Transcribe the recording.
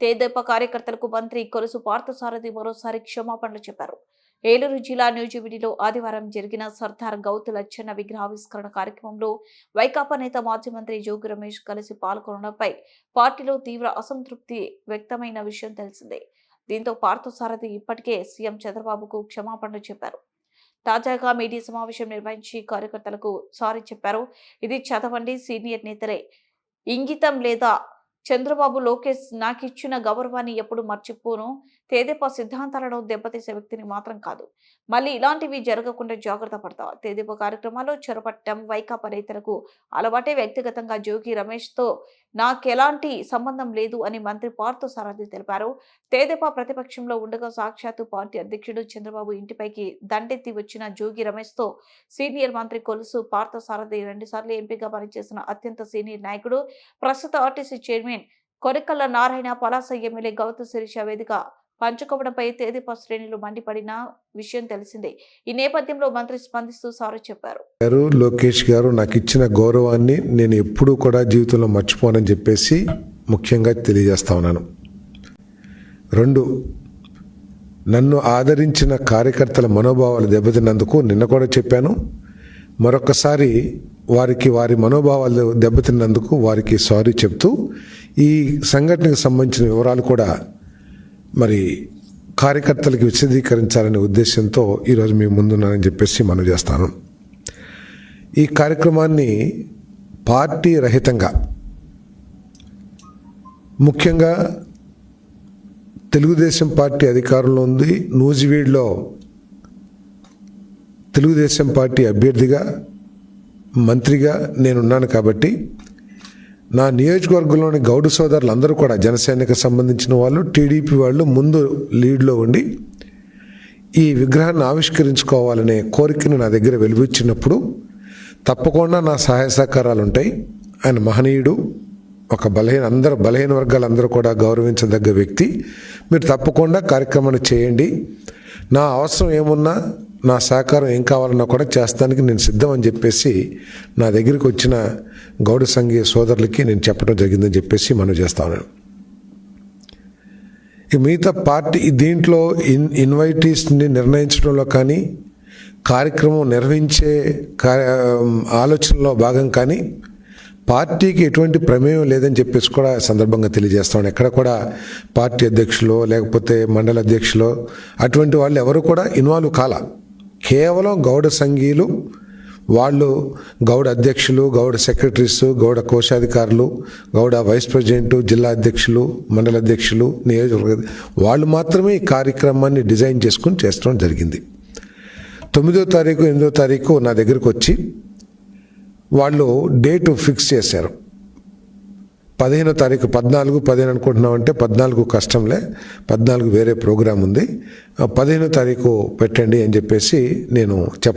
తెదేపా కార్యకర్తలకు మంత్రి కొలుసు పార్థసారథి మరోసారి క్షమాపణలు చెప్పారు. ఏలూరు జిల్లా నూజివీడులో ఆదివారం జరిగిన సర్దార్ గౌతు లచ్చన్న విగ్రహావిష్కరణ కార్యక్రమంలో వైకాపా నేత మాజీ మంత్రి జోగి రమేష్ కలిసి పాల్గొనడంపై పార్టీలో తీవ్ర అసంతృప్తి వ్యక్తమైన విషయం తెలిసిందే. దీంతో పార్థసారథి ఇప్పటికే సీఎం చంద్రబాబుకు క్షమాపణలు చెప్పారు. తాజాగా మీడియా సమావేశం నిర్వహించి కార్యకర్తలకు సారీ చెప్పారు. ఇది చదవండి, సీనియర్ నేతలే ఇంగితం లేదా చంద్రబాబు లోకేష్ నాకిచ్చిన గౌరవాన్ని ఎప్పుడు మర్చిపోను. తెదేపా సిద్ధాంతాలను దెబ్బతీసే వ్యక్తిని మాత్రం కాదు. మళ్ళీ ఇలాంటివి జరగకుండా జాగ్రత్త పడతా. తెదేపా కార్యక్రమాల్లో చొరబట్టం వైకాపా నేతలకు అలవాటే. వ్యక్తిగతంగా జోగి రమేష్ తో నాకెలాంటి సంబంధం లేదు అని మంత్రి పార్థసారథి తెలిపారు. తెదేపా ప్రతిపక్షంలో ఉండగా సాక్షాత్తు పార్టీ అధ్యక్షుడు చంద్రబాబు ఇంటిపైకి దండెత్తి వచ్చిన జోగి రమేష్ తో సీనియర్ మంత్రి కొలుసు పార్థసారథి 2 సార్లు ఎంపీగా పనిచేసిన అత్యంత సీనియర్ నాయకుడు, ప్రస్తుత RTC chairman Korikalla Narayana, Palasa MLA Gouthu Sirisha వేదిక పంచుకోవడంపై తెదేపా శ్రేణులు మండిపడిన విషయం తెలిసిందే. ఈ నేపథ్యంలో మంత్రి స్పందిస్తూ సారీ చెప్పారు. లోకేష్ గారు నాకు ఇచ్చిన గౌరవాన్ని నేను ఎప్పుడూ కూడా జీవితంలో మర్చిపోనని చెప్పేసి ముఖ్యంగా తెలియజేస్తా ఉన్నాను. 2, నన్ను ఆదరించిన కార్యకర్తల మనోభావాలు దెబ్బతిన్నందుకు నిన్న కూడా చెప్పాను. మరొకసారి వారి మనోభావాలు దెబ్బతిన్నందుకు వారికి సారీ చెప్తూ ఈ సంఘటనకు సంబంధించిన వివరాలు కూడా మరి కార్యకర్తలకు విశదీకరించాలనే ఉద్దేశంతో ఈరోజు మీ ముందున్నానని చెప్పేసి మనవి చేస్తాను. ఈ కార్యక్రమాన్ని పార్టీ రహితంగా, ముఖ్యంగా తెలుగుదేశం పార్టీ అధికారంలో ఉంది. నూజివీడులో తెలుగుదేశం పార్టీ అభ్యర్థిగా, మంత్రిగా నేనున్నాను కాబట్టి నా నియోజకవర్గంలోని గౌడు సోదరులు అందరూ కూడా జనసేనకు సంబంధించిన వాళ్ళు, టీడీపీ వాళ్ళు ముందు లీడ్లో ఉండి ఈ విగ్రహాన్ని ఆవిష్కరించుకోవాలనే కోరికను నా దగ్గర వెలువచ్చినప్పుడు తప్పకుండా నా సహాయ సహకారాలు ఉంటాయి. ఆయన మహనీయుడు, ఒక బలహీన వర్గాలందరూ కూడా గౌరవించదగ్గ వ్యక్తి. మీరు తప్పకుండా కార్యక్రమాన్ని చేయండి. నా అవసరం ఏమున్నా, నా సహకారం ఏం కావాలన్నా కూడా చేస్తానికి నేను సిద్ధం అని చెప్పేసి నా దగ్గరికి వచ్చిన గౌడ సంఘీయ సోదరులకి నేను చెప్పడం జరిగిందని చెప్పేసి మనవి చేస్తాను. మిగతా పార్టీ దీంట్లో ఇన్వైటీస్ని నిర్ణయించడంలో కానీ, కార్యక్రమం నిర్వహించే ఆలోచనలో భాగం కానీ పార్టీకి ఎటువంటి ప్రమేయం లేదని చెప్పేసి కూడా సందర్భంగా తెలియజేస్తాను. ఎక్కడ కూడా పార్టీ అధ్యక్షులు లేకపోతే మండల అధ్యక్షులు అటువంటి వాళ్ళు ఎవరు కూడా ఇన్వాల్వ్ కాల. కేవలం గౌడ సంఘీయులు, వాళ్ళు గౌడ అధ్యక్షులు, గౌడ సెక్రటరీస్, గౌడ కోశాధికారులు, గౌడ వైస్ ప్రెసిడెంట్, జిల్లా అధ్యక్షులు, మండల అధ్యక్షులు, నియోజకవర్గ వాళ్ళు మాత్రమే ఈ కార్యక్రమాన్ని డిజైన్ చేసుకుని చేస్తడం జరిగింది. 9వ తారీఖు 8వ తారీఖు నా దగ్గరకు వచ్చి వాళ్ళు డేటు ఫిక్స్ చేశారు. 15వ తారీఖు 14 అనుకుంటున్నామంటే 14 కష్టంలే, 14 వేరే ప్రోగ్రాం ఉంది, 15వ తారీఖు పెట్టండి అని చెప్పేసి నేను